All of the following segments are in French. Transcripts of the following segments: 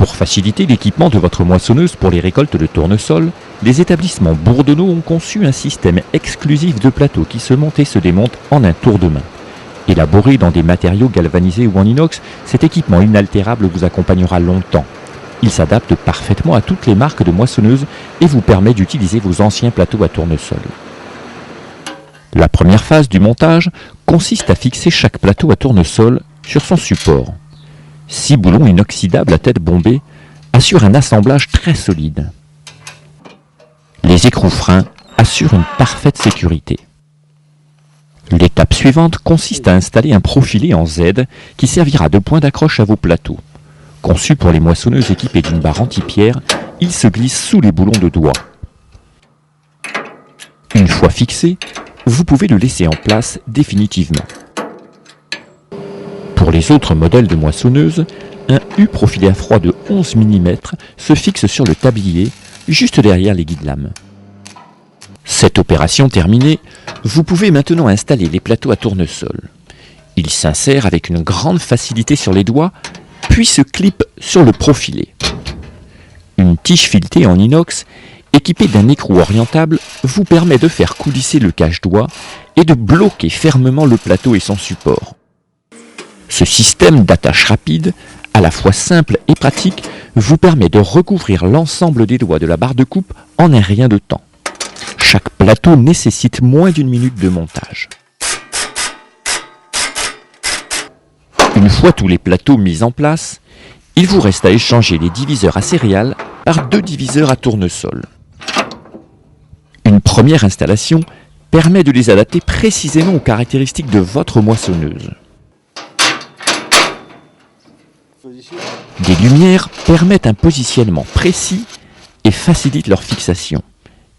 Pour faciliter l'équipement de votre moissonneuse pour les récoltes de tournesol, les établissements bourdonneaux ont conçu un système exclusif de plateaux qui se monte et se démonte en un tour de main. Élaboré dans des matériaux galvanisés ou en inox, cet équipement inaltérable vous accompagnera longtemps. Il s'adapte parfaitement à toutes les marques de moissonneuses et vous permet d'utiliser vos anciens plateaux à tournesol. La première phase du montage consiste à fixer chaque plateau à tournesol sur son support. 6 boulons inoxydables à tête bombée assurent un assemblage très solide. Les écrous freins assurent une parfaite sécurité. L'étape suivante consiste à installer un profilé en Z qui servira de point d'accroche à vos plateaux. Conçu pour les moissonneuses équipées d'une barre anti-pierre, il se glisse sous les boulons de doigts. Une fois fixé, vous pouvez le laisser en place définitivement. Pour les autres modèles de moissonneuses, un U profilé à froid de 11 mm se fixe sur le tablier, juste derrière les guides-lames. Cette opération terminée, vous pouvez maintenant installer les plateaux à tournesol. Ils s'insèrent avec une grande facilité sur les doigts, puis se clippent sur le profilé. Une tige filetée en inox, équipée d'un écrou orientable, vous permet de faire coulisser le cache-doigt et de bloquer fermement le plateau et son support. Ce système d'attache rapide, à la fois simple et pratique, vous permet de recouvrir l'ensemble des doigts de la barre de coupe en un rien de temps. Chaque plateau nécessite moins d'1 minute de montage. Une fois tous les plateaux mis en place, il vous reste à échanger les diviseurs à céréales par 2 diviseurs à tournesol. Une première installation permet de les adapter précisément aux caractéristiques de votre moissonneuse. Des lumières permettent un positionnement précis et facilitent leur fixation.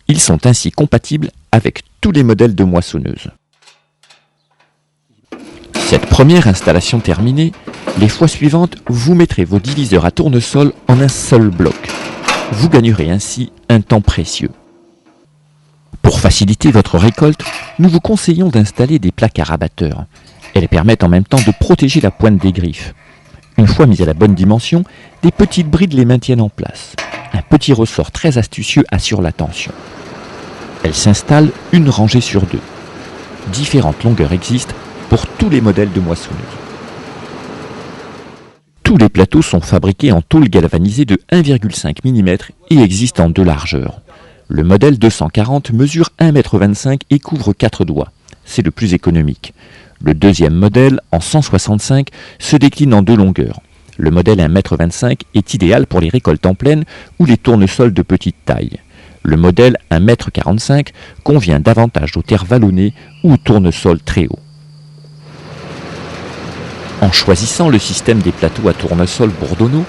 Ils sont ainsi compatibles avec tous les modèles de moissonneuses. Cette première installation terminée, les fois suivantes, vous mettrez vos diviseurs à tournesol en un seul bloc. Vous gagnerez ainsi un temps précieux. Pour faciliter votre récolte, nous vous conseillons d'installer des plaques à rabatteurs. Elles permettent en même temps de protéger la pointe des griffes. Une fois mises à la bonne dimension, des petites brides les maintiennent en place. Un petit ressort très astucieux assure la tension. Elles s'installent une rangée sur 2. Différentes longueurs existent pour tous les modèles de moissonneuses. Tous les plateaux sont fabriqués en tôle galvanisée de 1,5 mm et existent en 2 largeurs. Le modèle 240 mesure 1,25 m et couvre 4 doigts. C'est le plus économique. Le deuxième modèle, en 165, se décline en 2 longueurs. Le modèle 1,25 m est idéal pour les récoltes en plaine ou les tournesols de petite taille. Le modèle 1,45 m convient davantage aux terres vallonnées ou aux tournesols très hauts. En choisissant le système des plateaux à tournesol bourdonneaux,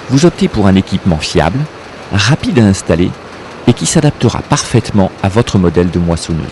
vous optez pour un équipement fiable, rapide à installer et qui s'adaptera parfaitement à votre modèle de moissonneuse.